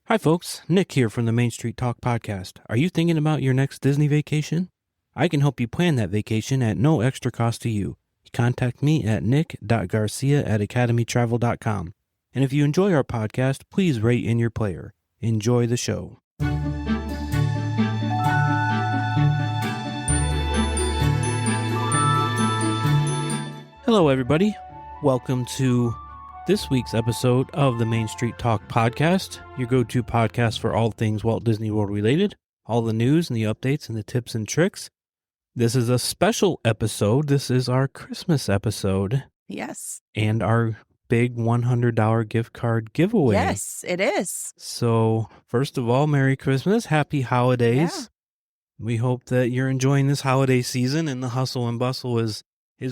Hi, folks. Nick here from the Main Street Talk podcast. Are you thinking about your next Disney vacation? I can help you plan that vacation at no extra cost to you. Contact me at nick.garcia@academytravel.com. And if you enjoy our podcast, please rate in your player. Enjoy the show. Hello, everybody. Welcome to this week's episode of the Main Street Talk podcast, your go-to podcast for all things Walt Disney World related, all the news and the updates and the tips and tricks. This is a special episode. This is our Christmas episode. Yes. And our big $100 gift card giveaway. Yes, it is. So, first of all, Merry Christmas. Happy holidays. Yeah. We hope that you're enjoying this holiday season and the hustle and bustle is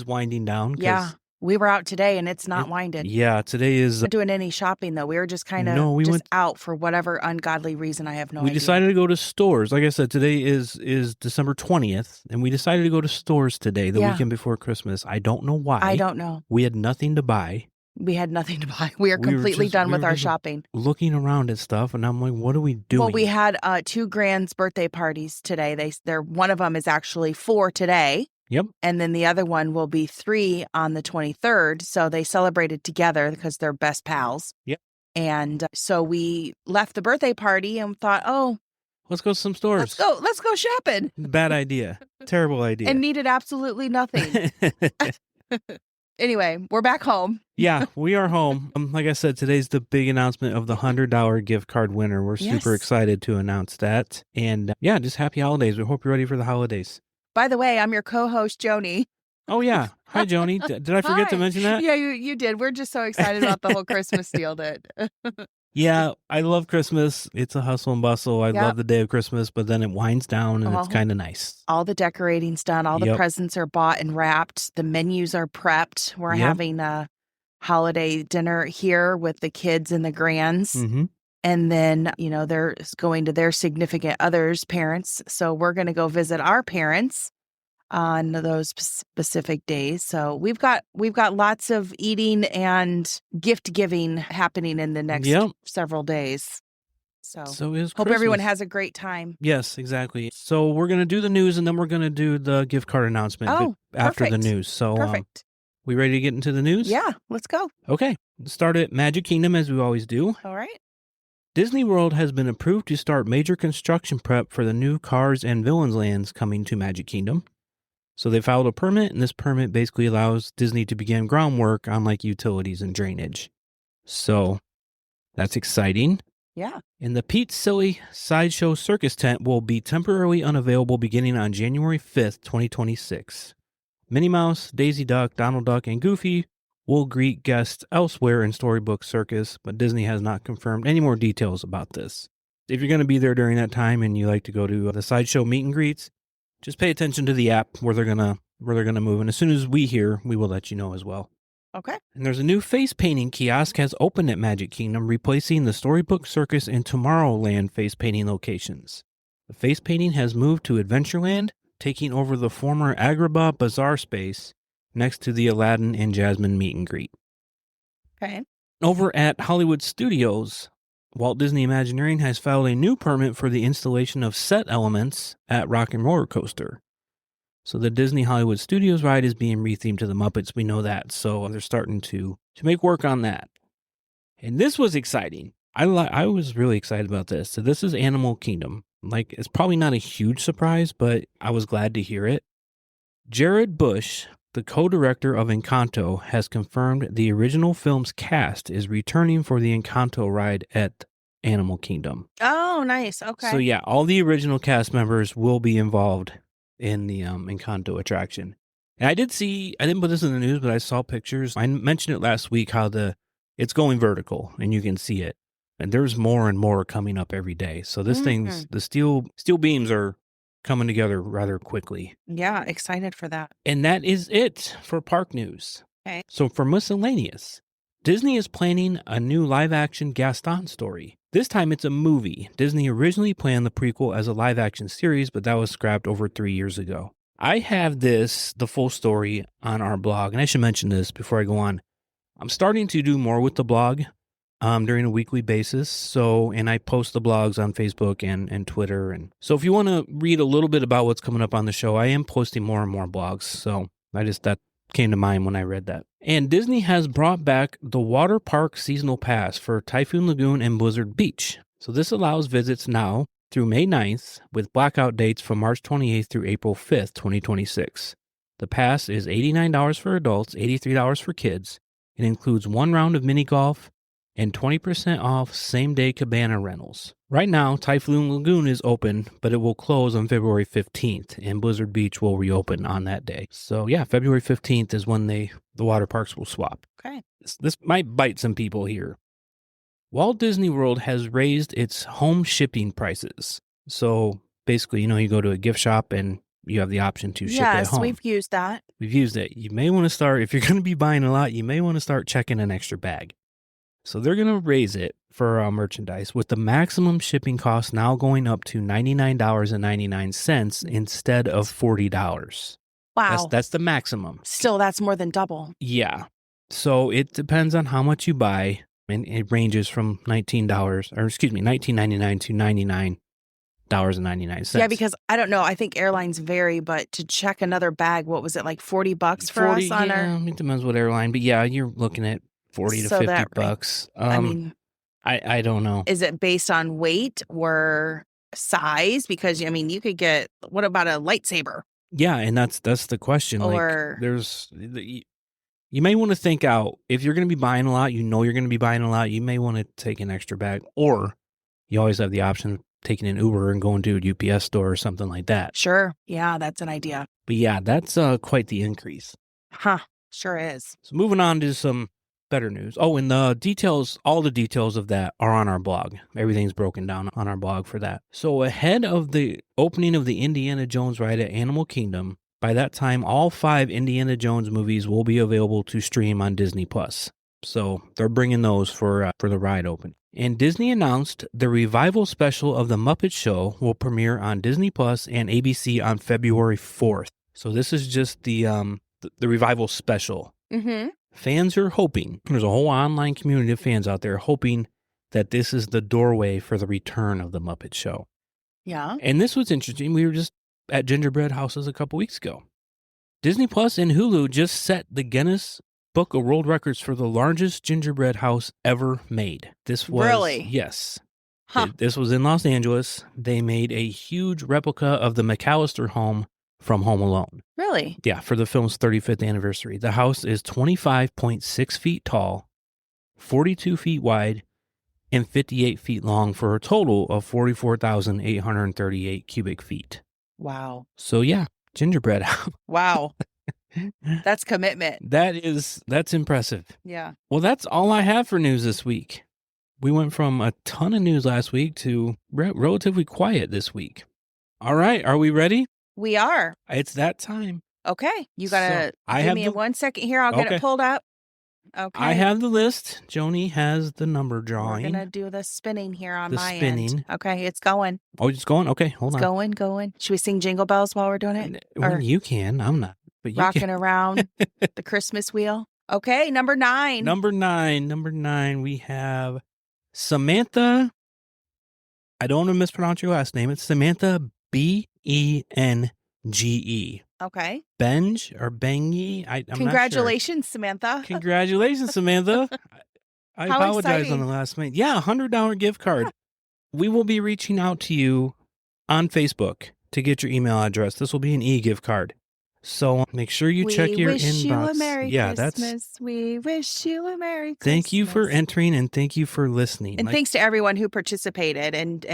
winding down. Yeah. We were out today and it's not winded. Yeah, today is... Not doing any shopping though. We were just kind of went out for whatever ungodly reason. I have no idea. We decided to go to stores. Like I said, today is December 20th, and we decided to go to stores today, the weekend before Christmas. I don't know why. I don't know. We had nothing to buy. We had nothing to buy. We are completely done with our shopping. Looking around at stuff, and I'm like, what are we doing? Well, we had two Grand's birthday parties today. They're one of them is actually 4 today. Yep. And then the other one will be 3 on the 23rd. So they celebrated together because they're best pals. Yep. And so we left the birthday party and thought, let's go to some stores. Let's go shopping. Bad idea. Terrible idea. And needed absolutely nothing. Anyway, we're back home. Yeah, we are home. Like I said, today's the big announcement of the $100 gift card winner. We're super excited to announce that. And just happy holidays. We hope you're ready for the holidays. By the way, I'm your co-host, Joni. Oh, yeah. Hi, Joni. Did I forget to mention that? Yeah, you did. We're just so excited about the whole Christmas deal. Yeah, I love Christmas. It's a hustle and bustle. I love the day of Christmas, but then it winds down and it's kind of nice. All the decorating's done. All the presents are bought and wrapped. The menus are prepped. We're having a holiday dinner here with the kids and the grands. Mm-hmm. And then, they're going to their significant others' parents. So we're going to go visit our parents on those specific days. So we've got lots of eating and gift giving happening in the next several days. So is hope everyone has a great time. Yes, exactly. So we're going to do the news and then we're going to do the gift card announcement after the news. So perfect. We ready to get into the news? Yeah, let's go. Okay. Let's start at Magic Kingdom as we always do. All right. Disney World has been approved to start major construction prep for the new Cars and Villains lands coming to Magic Kingdom. So they filed a permit, and this permit basically allows Disney to begin groundwork on utilities and drainage. So that's exciting. Yeah. And the Pete Silly Sideshow Circus tent will be temporarily unavailable beginning on January 5th, 2026. Minnie Mouse, Daisy Duck, Donald Duck, and Goofy will greet guests elsewhere in Storybook Circus, but Disney has not confirmed any more details about this. If you're going to be there during that time and you like to go to the Sideshow meet and greets, just pay attention to the app where they're gonna move, and as soon as we hear, we will let you know as well. Okay. And there's a new face painting kiosk has opened at Magic Kingdom, replacing the Storybook Circus and Tomorrowland face painting locations. The face painting has moved to Adventureland, taking over the former Agrabah Bazaar space next to the Aladdin and Jasmine meet and greet. Okay. Over at Hollywood Studios, Walt Disney Imagineering has filed a new permit for the installation of set elements at Rock and Roller Coaster. So the Disney Hollywood Studios ride is being rethemed to the Muppets. We know that. So they're starting to make work on that. And this was exciting. I was really excited about this. So this is Animal Kingdom. It's probably not a huge surprise, but I was glad to hear it. Jared Bush, the co-director of Encanto, has confirmed the original film's cast is returning for the Encanto ride at Animal Kingdom. Oh, nice. Okay. So yeah, all the original cast members will be involved in the Encanto attraction. And I didn't put this in the news, but I saw pictures. I mentioned it last week how it's going vertical and you can see it. And there's more and more coming up every day. So this the steel beams are coming together rather quickly. Yeah, excited for that. And that is it for park news. Okay. So for miscellaneous, Disney is planning a new live-action Gaston story. This time it's a movie. Disney originally planned the prequel as a live-action series, but that was scrapped over 3 years ago. I have the full story on our blog, and I should mention this before I go on. I'm starting to do more with the blog. during a weekly basis. So, and I post the blogs on Facebook and Twitter. And so if you want to read a little bit about what's coming up on the show, I am posting more and more blogs. So that came to mind when I read that. And Disney has brought back the water park seasonal pass for Typhoon Lagoon and Blizzard Beach. So this allows visits now through May 9th with blackout dates from March 28th through April 5th, 2026. The pass is $89 for adults, $83 for kids. It includes 1 round of mini golf and 20% off same-day cabana rentals. Right now, Typhoon Lagoon is open, but it will close on February 15th, and Blizzard Beach will reopen on that day. So yeah, February 15th is when the water parks will swap. Okay. This might bite some people here. Walt Disney World has raised its home shipping prices. So basically, you go to a gift shop and you have the option to ship at home. Yes, we've used that. We've used it. You may want to start, if you're going to be buying a lot, you may want to start checking an extra bag. So they're going to raise it for merchandise, with the maximum shipping cost now going up to $99.99 instead of $40. Wow. That's the maximum. Still, that's more than double. Yeah. So it depends on how much you buy, and it ranges from $19.99 to $99.99. Yeah, because I don't know. I think airlines vary, but to check another bag, what was it, like $40 for us on our? It depends what airline, but yeah, you're looking at $40 to $50. I mean, I don't know. Is it based on weight or size? Because you could get, what about a lightsaber? Yeah, and that's the question. Or you may want to think out, if you're going to be buying a lot, you're going to be buying a lot, you may want to take an extra bag, or you always have the option of taking an Uber and going to a UPS store or something like that. Sure. Yeah, that's an idea. But yeah, that's quite the increase. Huh. Sure is. So moving on to some better news. Oh, and all the details of that are on our blog. Everything's broken down on our blog for that. So ahead of the opening of the Indiana Jones ride at Animal Kingdom, by that time, all 5 Indiana Jones movies will be available to stream on Disney+. So they're bringing those for the ride open. And Disney announced the revival special of The Muppet Show will premiere on Disney+ and ABC on February 4th. So this is just the revival special. Mm-hmm. Fans are hoping, there's a whole online community of fans out there hoping that this is the doorway for the return of The Muppet Show. Yeah. And this was interesting. We were just at Gingerbread Houses a couple weeks ago. Disney Plus and Hulu just set the Guinness Book of World Records for the largest gingerbread house ever made. This was... Really? Yes. Huh. This was in Los Angeles. They made a huge replica of the McAllister home from Home Alone. Really? Yeah, for the film's 35th anniversary. The house is 25.6 feet tall, 42 feet wide, and 58 feet long for a total of 44,838 cubic feet. Wow. So yeah, gingerbread house. Wow. That's commitment. That's impressive. Yeah. Well, that's all I have for news this week. We went from a ton of news last week to relatively quiet this week. All right, are we ready? We are. It's that time. Okay. You got to give me 1 second here. I'll get it pulled up. Okay. I have the list. Joni has the number drawing. We're going to do the spinning here on my spinning. end. Okay, it's going. Oh, it's going? Okay, hold on. It's going. Should we sing Jingle Bells while we're doing it? Well, you can. I'm not. But you rocking can. Around the Christmas wheel. Okay, number 9. Number 9, we have Samantha. I don't want to mispronounce your last name. It's Samantha Benge. Okay. Benge or Bengi? I'm Congratulations, not sure. Samantha. Congratulations, Samantha. I How apologize exciting. on the last minute. Yeah, $100 gift card. We will be reaching out to you on Facebook to get your email address. This will be an e-gift card. So make sure you check your inbox. We wish you a Merry Christmas. We wish you a Merry Christmas. Thank you for entering and thank you for listening. And thanks to everyone who participated. And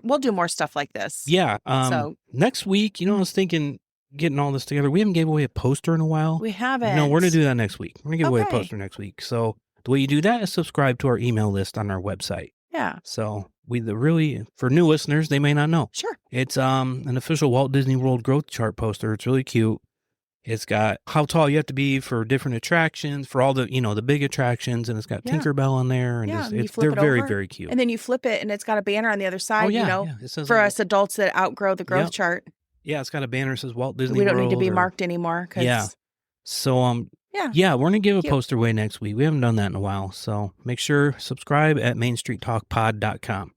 we'll do more stuff like this. Yeah. So next week, I was thinking getting all this together. We haven't gave away a poster in a while. We haven't. No, we're going to do that next week. We're going to give away a poster next week. So the way you do that is subscribe to our email list on our website. Yeah. So for new listeners, they may not know. Sure. It's an official Walt Disney World growth chart poster. It's really cute. It's got how tall you have to be for different attractions, for all the, the big attractions, and it's got Tinkerbell on there, and they're very, very cute. And then you flip it, and it's got a banner on the other side, It says, for us adults that outgrow the growth chart. Yeah, it's got a banner that says Walt Disney World. We don't need to be marked anymore. Yeah. So, Yeah. Yeah, we're going to give a Cute. poster away next week. We haven't done that in a while. So make sure subscribe at mainstreettalkpod.com.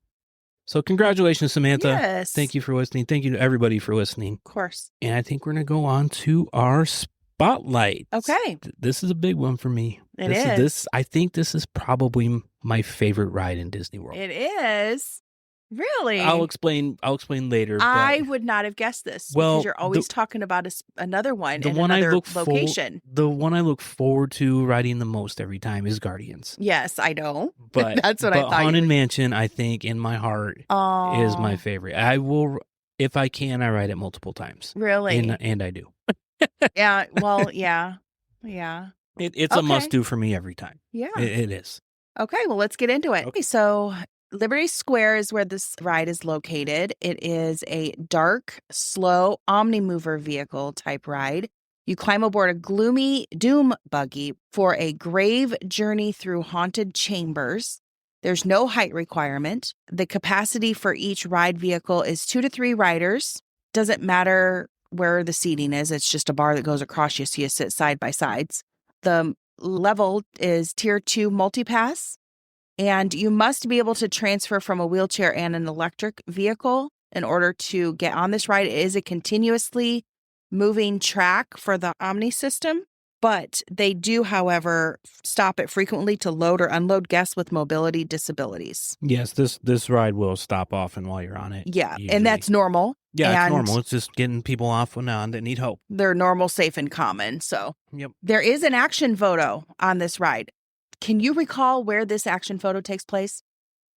So congratulations, Samantha. Yes. Thank you for listening. Thank you to everybody for listening. Of course. And I think we're going to go on to our spotlight. Okay. This is a big one for me. It is. I think this is probably my favorite ride in Disney World. It is. Really? I'll explain later. I would not have guessed this because you're always talking about another one in another location. The one I look forward to riding the most every time is Guardians. Yes, I know. But that's what I thought. Haunted Mansion, I think, in my heart, is my favorite. I will, if I can, I ride it multiple times. Really? And I do. Yeah. Well, yeah. Yeah. It's a must do for me every time. Yeah. It is. Okay. Well, let's get into it. Okay. So Liberty Square is where this ride is located. It is a dark, slow, omni-mover vehicle type ride. You climb aboard a gloomy doom buggy for a grave journey through haunted chambers. There's no height requirement. The capacity for each ride vehicle is 2 to 3 riders. Doesn't matter where the seating is. It's just a bar that goes across you so you sit side by sides. The level is Tier 2 multipass. And you must be able to transfer from a wheelchair and an electric vehicle in order to get on this ride. It is a continuously moving track for the Omni system, but they do, however, stop it frequently to load or unload guests with mobility disabilities. Yes, this ride will stop often while you're on it. Yeah, usually. and that's normal. Yeah, it's normal. It's just getting people off that need help. They're normal, safe, and common. So yep. There is an action photo on this ride. Can you recall where this action photo takes place?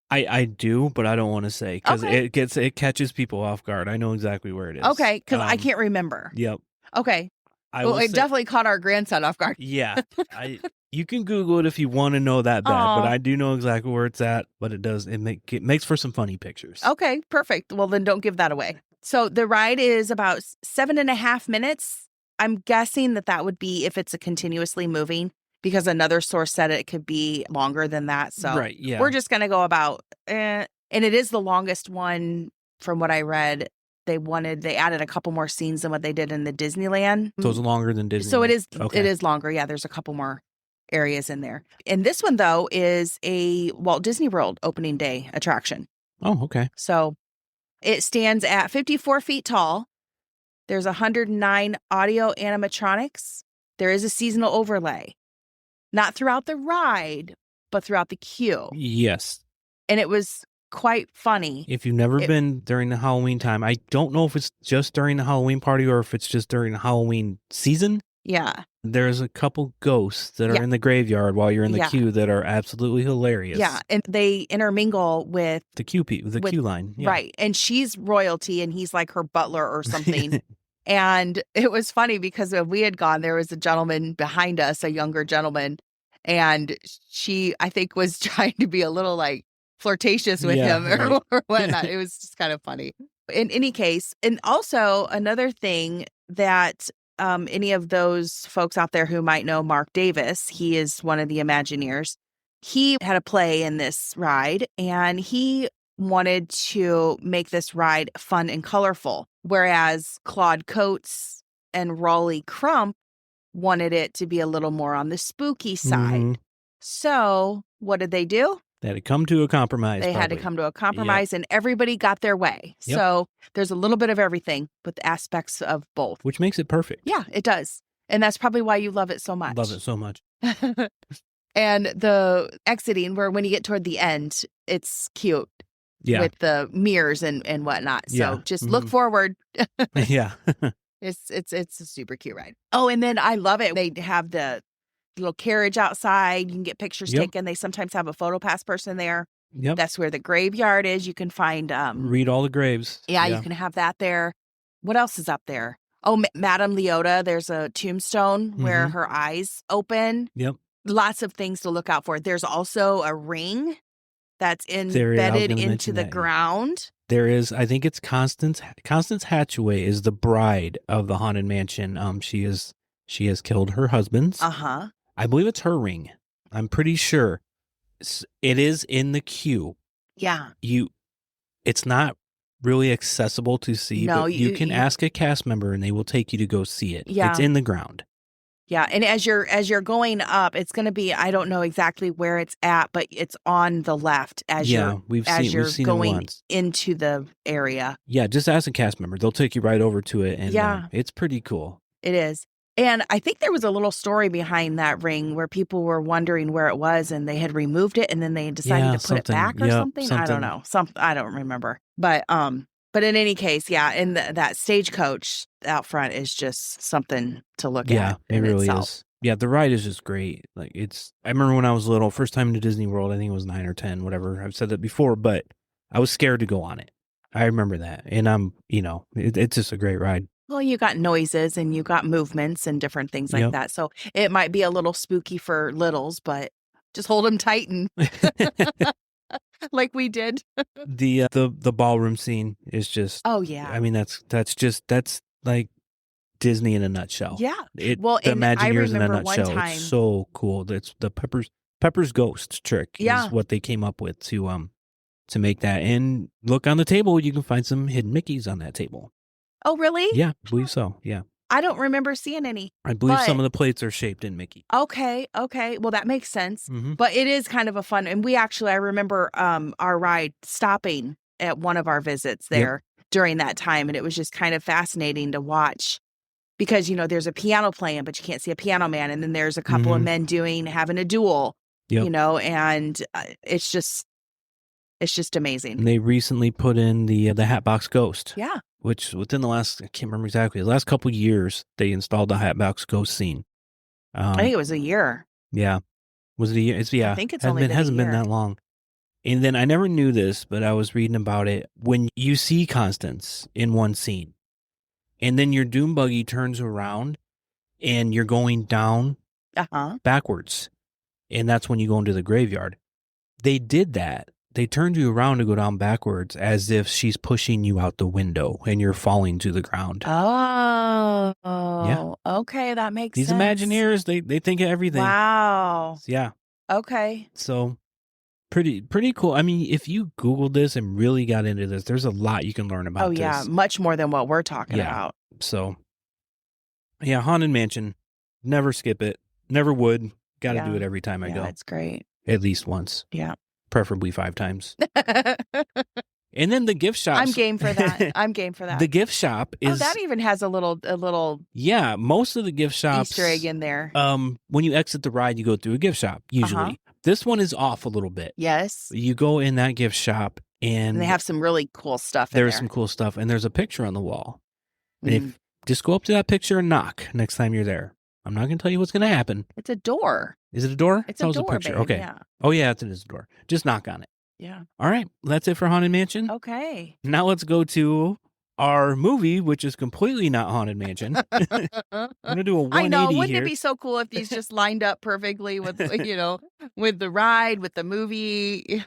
I do, but I don't want to say because it catches people off guard. I know exactly where it is. Okay, because I can't remember. Yep. Okay. It definitely caught our grandson off guard. Yeah. You can Google it if you want to know that bad, but I do know exactly where it's at. But it makes for some funny pictures. Okay, perfect. Well, then don't give that away. So the ride is about 7.5 minutes. I'm guessing that would be if it's a continuously moving. Because another source said it could be longer than that. So right, yeah. We're just going to go about, and it is the longest one from what I read. They added a couple more scenes than what they did in the Disneyland. So it's longer than Disneyland. So it is longer. Yeah, there's a couple more areas in there. And this one, though, is a Walt Disney World opening day attraction. Oh, okay. So it stands at 54 feet tall. There's 109 audio animatronics. There is a seasonal overlay. Not throughout the ride, but throughout the queue. Yes. And it was quite funny. If you've never been during the Halloween time, I don't know if it's just during the Halloween party or if it's just during the Halloween season. Yeah. There's a couple ghosts that are in the graveyard while you're in the queue that are absolutely hilarious. Yeah. And they intermingle with the queue line. Yeah. Right. And she's royalty and he's like her butler or something. And it was funny because when we had gone, there was a gentleman behind us, a younger gentleman, and she, I think, was trying to be a little like flirtatious with him or whatnot. It was just kind of funny. In any case, and also another thing that any of those folks out there who might know Mark Davis, he is one of the Imagineers. He had a play in this ride, and he wanted to make this ride fun and colorful, whereas Claude Coates and Raleigh Crump wanted it to be a little more on the spooky side. Mm-hmm. So what did they do? They had to come to a compromise. Had to come to a compromise, and everybody got their way. Yep. So there's a little bit of everything with aspects of both. Which makes it perfect. Yeah, it does. And that's probably why you love it so much. Love it so much. And the exiting, where when you get toward the end, it's cute. Yeah. With the mirrors and whatnot. So just look forward. Yeah. It's a super cute ride. Oh, and then I love it. They have the little carriage outside. You can get pictures taken. They sometimes have a photo pass person there. Yep. That's where the graveyard is. You can find read all the graves. Yeah, you can have that there. What else is up there? Oh, Madame Leota. There's a tombstone where her eyes open. Yep. Lots of things to look out for. There's also a ring that's embedded into the ground. There is, I think it's Constance Hatchaway is the bride of the Haunted Mansion. She has killed her husband's. Uh-huh. I believe it's her ring. I'm pretty sure. It is in the queue. Yeah. It's not really accessible to see, but you can ask a cast member and they will take you to go see it. Yeah. It's in the ground. Yeah, and as you're going up, it's going to be, I don't know exactly where it's at, but it's on the left Yeah, we've seen it going once. into the area. Yeah, just ask a cast member. They'll take you right over to it, and Yeah. it's pretty cool. It is. And I think there was a little story behind that ring where people were wondering where it was and they had removed it and then they decided to put it back or something. I don't know. I don't remember. But in any case, yeah, and that stagecoach out front is just something to look at. Yeah, it really itself. is. Yeah, the ride is just great. Like I remember when I was little, first time to Disney World, I think it was 9 or 10, whatever. I've said that before, but I was scared to go on it. I remember that. And it's just a great ride. Well, you got noises and you got movements and different things like that. So it might be a little spooky for littles, but just hold them tight and like we did. The ballroom scene is just, oh yeah. I mean, that's like Disney in a nutshell. Yeah. The Imagineers in a nutshell. Time, it's so cool. That's the Pepper's ghost trick is what they came up with to make that. And look on the table, you can find some hidden Mickeys on that table. Oh, really? Yeah, I believe so. Yeah. I don't remember seeing any. I believe some of the plates are shaped in Mickey. Okay. Well, that makes sense. Mm-hmm. But it is kind of a fun, and I remember our ride stopping at one of our visits there during that time, and it was just kind of fascinating to watch because, there's a piano playing, but you can't see a piano man, and then there's a couple of men having a duel, and it's just amazing. And they recently put in the Hatbox Ghost. Yeah. Which within the last, I can't remember exactly, the last couple of years, they installed the Hatbox Ghost scene. I think it was a year. Yeah. Was it a year? I think it's only hasn't been that long. And then I never knew this, but I was reading about it. When you see Constance in one scene, and then your Doom buggy turns around, and you're going down backwards, and that's when you go into the graveyard. They did that. They turned you around to go down backwards as if she's pushing you out the window and you're falling to the ground. Oh, yeah. Okay, that makes sense. These Imagineers, they think of everything. Wow. Yeah. Okay. So pretty cool. I mean, if you Googled this and really got into this, there's a lot you can learn about this. Oh, yeah. Much more than what we're talking about. So, yeah, Haunted Mansion. Never skip it. Never would. Got to do it every time I go. That's great. At least once. Yeah. Preferably 5 times. And then the gift shop. I'm game for that. The gift shop is. Oh, that even has a little. Yeah, most of the gift shops. Easter egg in there. When you exit the ride, you go through a gift shop. Usually, this one is off a little bit. Yes. You go in that gift shop, and they have some really cool stuff. There's some cool stuff, and there's a picture on the wall. And if just go up to that picture and knock next time you're there. I'm not going to tell you what's going to happen. It's a door. Is it a door? It's a door, a picture. Babe, okay. Yeah. Oh, yeah, it is a door. Just knock on it. Yeah. All right. That's it for Haunted Mansion. Okay. Now let's go to our movie, which is completely not Haunted Mansion. I'm going to do a 180 I know. Wouldn't here. It be so cool if these just lined up perfectly with, with the ride, with the movie?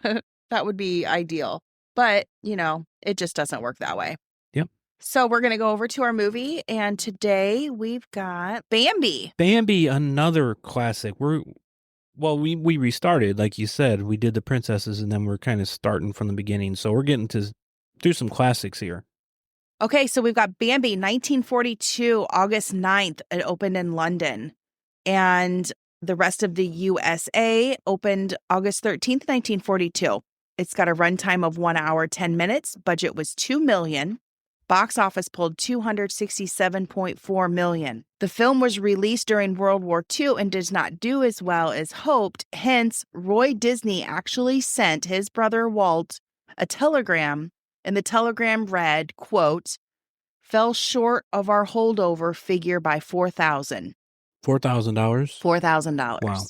That would be ideal. But, it just doesn't work that way. Yep. So we're going to go over to our movie, and today we've got Bambi. Bambi, another classic. We restarted, like you said. We did the princesses, and then we're kind of starting from the beginning. So we're getting to do some classics here. Okay, so we've got Bambi, 1942, August 9th. It opened in London. And the rest of the USA opened August 13th, 1942. It's got a runtime of 1 hour, 10 minutes. Budget was $2 million. Box office pulled $267.4 million. The film was released during World War II and does not do as well as hoped. Hence, Roy Disney actually sent his brother Walt a telegram, and the telegram read, quote, "Fell short of our holdover figure by $4,000." $4,000? $4,000. Wow.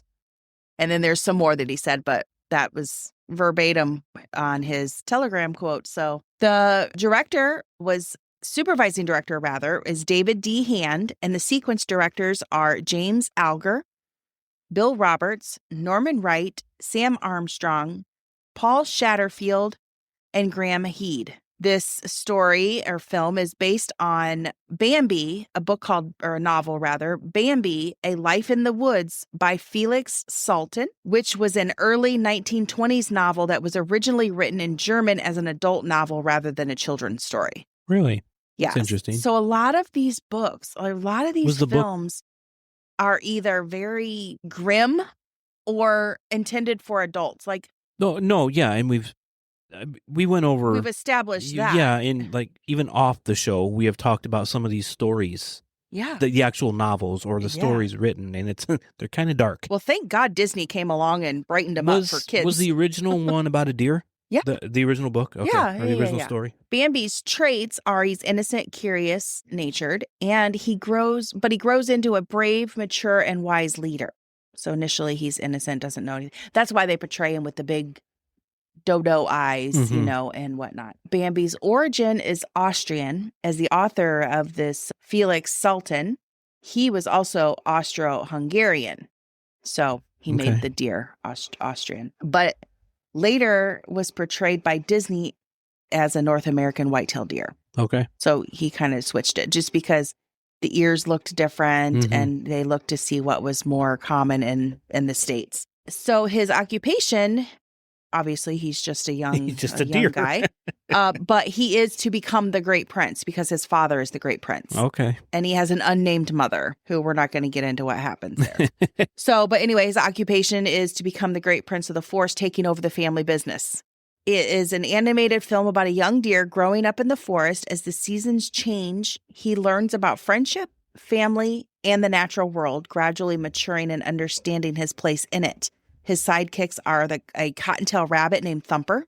And then there's some more that he said, but that was verbatim on his telegram quote. So the supervising director is David D. Hand, and the sequence directors are James Alger, Bill Roberts, Norman Wright, Sam Armstrong, Paul Shatterfield, and Graham Heed. This story or film is based on Bambi, a novel, Bambi, A Life in the Woods by Felix Salten, which was an early 1920s novel that was originally written in German as an adult novel rather than a children's story. Really? Yeah. That's interesting. So a lot of these books, a lot of these films, are either very grim or intended for adults. Like, No, yeah, and we went over. we've established that. Yeah, and like even off the show, we have talked about some of these stories. Yeah. The actual novels or the stories written, and they're kind of dark. Well, thank God Disney came along and brightened them up for kids. Was the original one about a deer? Yeah. The original book? Okay. Yeah. Or the original story? Bambi's traits are he's innocent, curious natured, and he grows into a brave, mature, and wise leader. So initially he's innocent, doesn't know anything. That's why they portray him with the big dodo eyes, and whatnot. Bambi's origin is Austrian. As the author of this, Felix Sultan, he was also Austro-Hungarian. So he made the deer Austrian. But later was portrayed by Disney as a North American white-tailed deer. Okay. So he kind of switched it just because the ears looked different and they looked to see what was more common in the States. So his occupation, obviously he's just a young deer guy, but he is to become the great prince because his father is the great prince. Okay. And he has an unnamed mother who we're not going to get into what happens there. But anyway, his occupation is to become the great prince of the forest, taking over the family business. It is an animated film about a young deer growing up in the forest. As the seasons change, he learns about friendship, family, and the natural world, gradually maturing and understanding his place in it. His sidekicks are a cottontail rabbit named Thumper,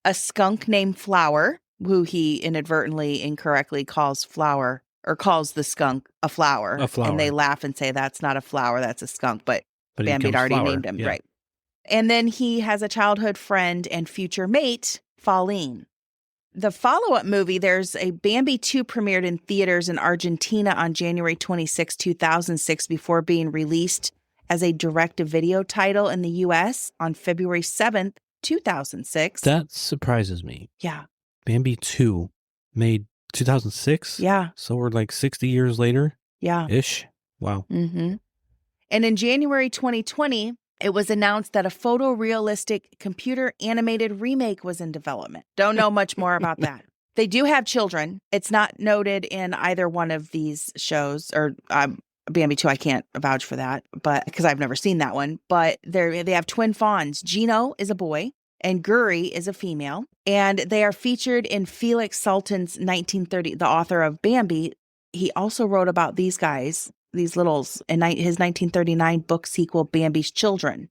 a skunk named Flower, who he inadvertently, incorrectly calls Flower, or calls the skunk a flower. And they laugh and say, that's not a flower, that's a skunk. But Bambi had already named him, right? And then he has a childhood friend and future mate, Pauline. The follow-up movie, there's a Bambi 2 premiered in theaters in Argentina on January 26, 2006, before being released as a direct-to-video title in the U.S. on February 7th, 2006. That surprises me. Yeah. Bambi 2 made 2006? Yeah. So we're like 60 years later? Yeah. Ish? Wow. Mm-hmm. And in January 2020, it was announced that a photorealistic computer-animated remake was in development. Don't know much more about that. They do have children. It's not noted in either one of these shows, or Bambi 2, I can't vouch for that, but because I've never seen that one. But they have twin fawns. Gino is a boy and Guri is a female. And they are featured in Felix Sultan's 1930, the author of Bambi. He also wrote about these guys, these littles, in his 1939 book sequel, Bambi's Children.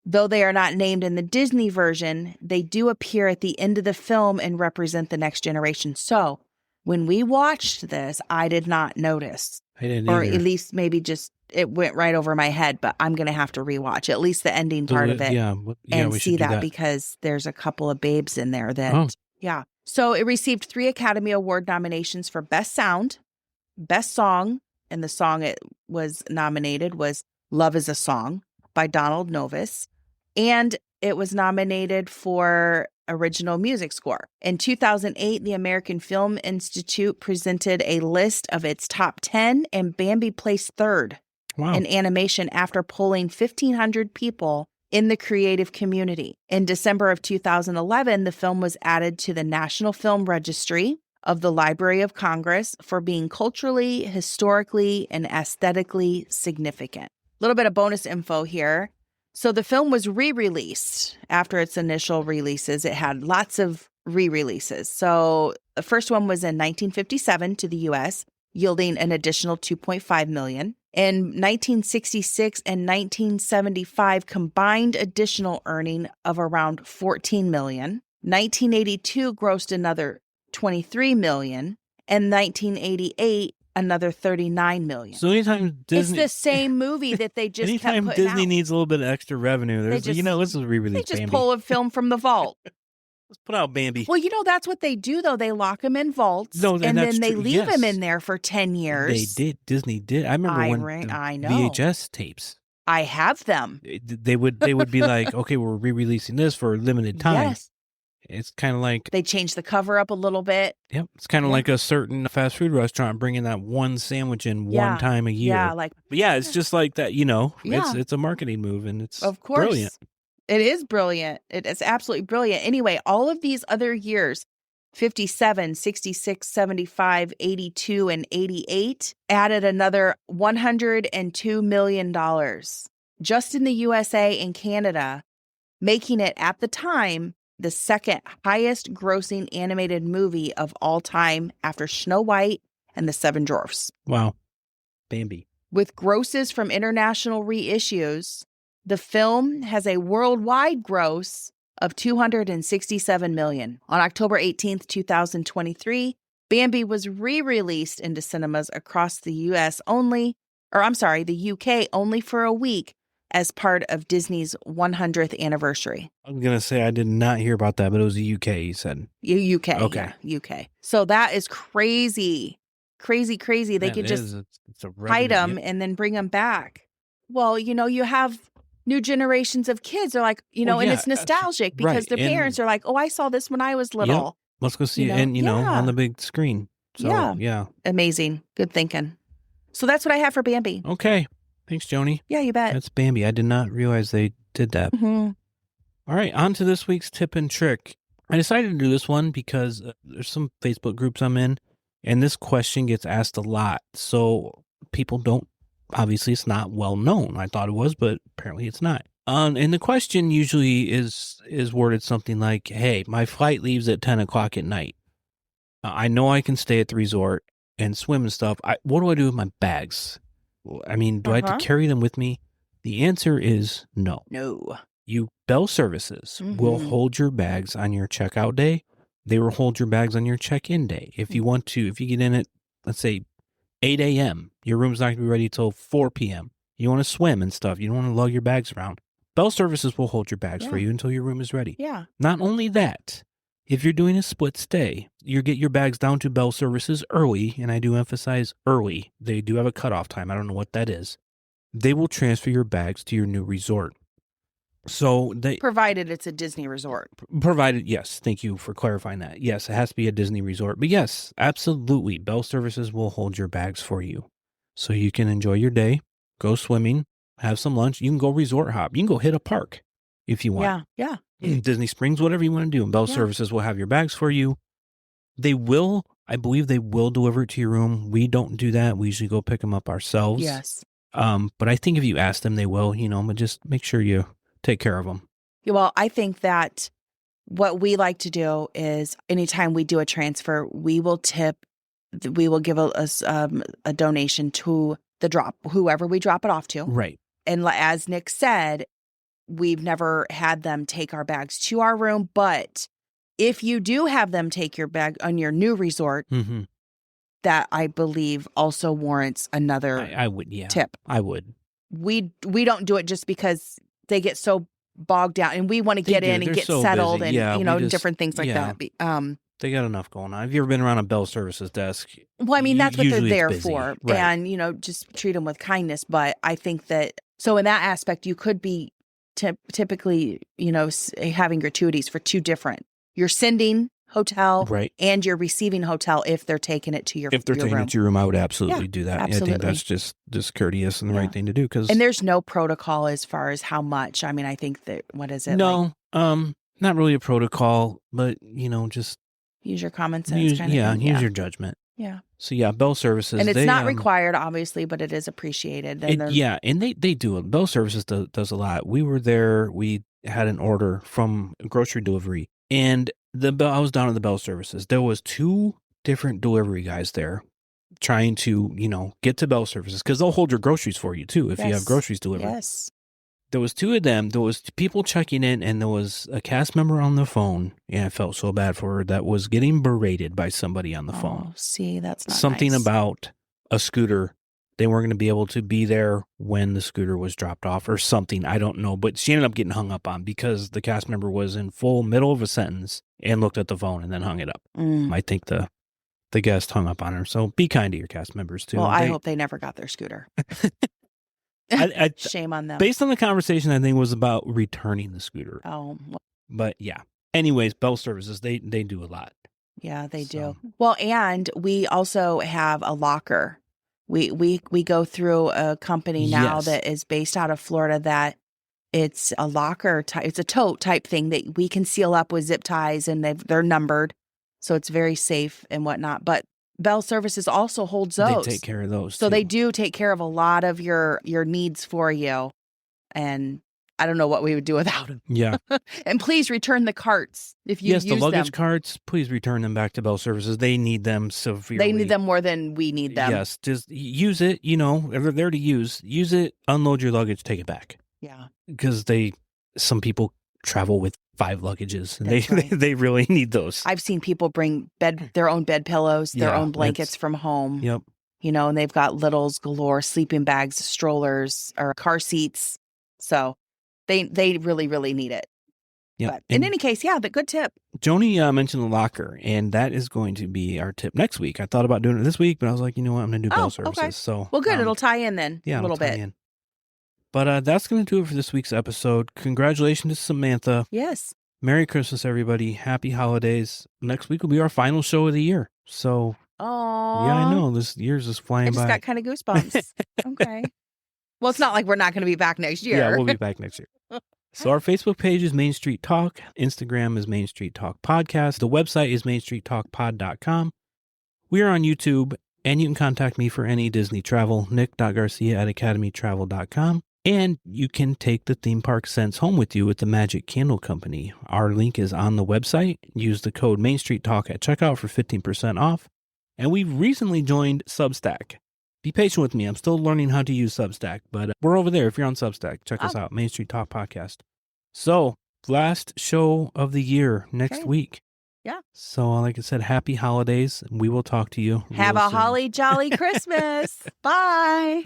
Though they are not named in the Disney version, they do appear at the end of the film and represent the next generation. So when we watched this, I did not notice. I didn't or either. At least maybe just it went right over my head, but I'm going to have to rewatch at least the ending part of it and see that because there's a couple of babes in there that, yeah. So it received 3 Academy Award nominations for Best Sound, Best Song, and the song it was nominated was Love is a Song by Donald Novis, and it was nominated for Original Music Score. In 2008, the American Film Institute presented a list of its top 10, and Bambi placed 3rd in animation after polling 1,500 people in the creative community. In December of 2011, the film was added to the National Film Registry of the Library of Congress for being culturally, historically, and aesthetically significant. A little bit of bonus info here. So the film was re-released after its initial releases. It had lots of re-releases. So the first one was in 1957 to the U.S., yielding an additional $2.5 million. In 1966 and 1975, combined additional earning of around $14 million. 1982 grossed another $23 million. And 1988, another $39 million. So anytime Disney... It's the same movie that they just kept putting Disney out. needs a little bit of extra revenue, let's just re-release They just Bambi. pull a film from the vault. Let's put out Bambi. Well, that's what they do, though. They lock him in vaults, and then they leave him in there for 10 years. They did. Disney did. I remember I know. VHS tapes. I have them. They would be like, okay, we're re-releasing this for a limited time. Yes. It's kind of like... They changed the cover up a little bit. Yep. It's kind of like a certain fast food restaurant bringing that one sandwich in one time a year. Yeah, but it's just like that, it's a marketing move, and it's of course. Brilliant. It is brilliant. It is absolutely brilliant. Anyway, all of these other years, 57, 66, 75, 82, and 88 added another $102 million just in the USA and Canada, making it at the time the second highest grossing animated movie of all time after Snow White and the Seven Dwarfs. Wow. Bambi. With grosses from international reissues, the film has a worldwide gross of $267 million. On October 18th, 2023, Bambi was re-released into cinemas across the the UK only for a week as part of Disney's 100th anniversary. I was going to say I did not hear about that, but it was the UK, you said. UK. Okay. Yeah, UK. So that is crazy. Crazy. They could just hide them and then bring them back. Well, you have new generations of kids are like, and it's nostalgic because their parents are like, oh, I saw this when I was little. Yep. Let's go see it. And, on the big screen. So, yeah. Amazing. Good thinking. So that's what I have for Bambi. Okay. Thanks, Joni. Yeah, you bet. That's Bambi. I did not realize they did that. Mm-hmm. All right. On to this week's tip and trick. I decided to do this one because there's some Facebook groups I'm in, and this question gets asked a lot. So people don't, obviously it's not well known. I thought it was, but apparently it's not. And the question usually is worded something like, hey, my flight leaves at 10 o'clock at night. I know I can stay at the resort and swim and stuff. What do I do with my bags? I mean, do I have to carry them with me? The answer is no. No. Bell Services will hold your bags on your checkout day. They will hold your bags on your check-in day. If you get in at, let's say, 8 a.m., your room's not going to be ready till 4 p.m. You want to swim and stuff. You don't want to lug your bags around. Bell Services will hold your bags for you until your room is ready. Yeah. Not only that, if you're doing a split stay, you get your bags down to Bell Services early, and I do emphasize early. They do have a cutoff time. I don't know what that is. They will transfer your bags to your new resort. So provided it's a Disney resort. Provided, yes. Thank you for clarifying that. Yes, it has to be a Disney resort. But yes, absolutely. Bell Services will hold your bags for you. So you can enjoy your day, go swimming, have some lunch. You can go resort hop. You can go hit a park if you want. Yeah. Disney Springs, whatever you want to do. And Bell Services will have your bags for you. I believe they will deliver it to your room. We don't do that. We usually go pick them up ourselves. Yes. But I think if you ask them, they will, but just make sure you take care of them. Well, I think that what we like to do is anytime we do a transfer, we will give a donation to whoever we drop it off to. Right. And as Nick said, we've never had them take our bags to our room. But if you do have them take your bag on your new resort, that I believe also warrants another tip. I would. We don't do it just because they get so bogged down and we want to get in and get so settled busy. And, different things like that. They got enough going on. Have you ever been around a Bell Services desk? Well, I mean, that's what they're there for. Right. And, just treat them with kindness. But I think that, so in that aspect, you could be typically, having gratuities for two different. You're sending hotel and you're receiving hotel if they're taking it to your room. If they're taking it to your room, I would absolutely do that. Absolutely. I think that's just courteous and the right thing to do. And there's no protocol as far as how much. I mean, I think that, what is it? No, not really a protocol, but, just use your common sense. Use your judgment. Yeah. So Bell Services. And it's not required, obviously, but it is appreciated. And and they do it. Bell Services does a lot. We were there. We had an order from a grocery delivery, and I was down at the Bell Services. There was 2 different delivery guys there trying to, get to Bell Services because they'll hold your groceries for you too if you have groceries delivered. Yes. There was 2 of them. There was people checking in, and there was a cast member on the phone. And I felt so bad for her that was getting berated by somebody on the phone. See, that's not something nice. About a scooter. They weren't going to be able to be there when the scooter was dropped off or something. I don't know. But she ended up getting hung up on because the cast member was in full middle of a sentence and looked at the phone and then hung it up. I think the guest hung up on her. So be kind to your cast members too. Well, I hope they never got their scooter. Shame on them. Based on the conversation, I think it was about returning the scooter. Oh. But yeah. Anyways, Bell Services, they do a lot. Yeah, they do. Well, and we also have a locker. We go through a company now that is based out of Florida that it's a locker type, it's a tote type thing that we can seal up with zip ties and they're numbered. So it's very safe and whatnot. But Bell Services also holds those. They take care of those. So too. they do take care of a lot of your needs for you. And I don't know what we would do without them. Yeah. And please return the carts if you use the luggage them. carts, please return them back to Bell Services. They need them severely. They need them more than we need them. Yes, just use it, they're there to use. Use it, unload your luggage, take it back. Yeah. Because some people travel with 5 luggages. And That's right. they really need those. I've seen people bring their own bed pillows, their own blankets from home. Yep. And they've got littles galore, sleeping bags, strollers, or car seats. So they really, really need it. Yeah. But in any case, the good tip. Joni mentioned the locker, and that is going to be our tip next week. I thought about doing it this week, but I was like, you know what? I'm going to do Bell Services. Okay. So, well, good. It'll tie in then a little bit. In. But that's going to do it for this week's episode. Congratulations to Samantha. Yes. Merry Christmas, everybody. Happy holidays. Next week will be our final show of the year. So, yeah, I know. This year's just flying by. I just got kind of goosebumps. Okay. Well, it's not like we're not going to be back next year. Yeah, we'll be back next year. So our Facebook page is Main Street Talk. Instagram is Main Street Talk Podcast. The website is mainstreettalkpod.com. We are on YouTube, and you can contact me for any Disney travel, nick.garcia@academytravel.com. And you can take the theme park scents home with you with the Magic Candle Company. Our link is on the website. Use the code Main Street Talk at checkout for 15% off. And we've recently joined Substack. Be patient with me. I'm still learning how to use Substack, but we're over there. If you're on Substack, check us out, Main Street Talk Podcast. So, last show of the year next week. Yeah. So, like I said, happy holidays. We will talk to you. Have a soon. holly jolly Christmas. Bye.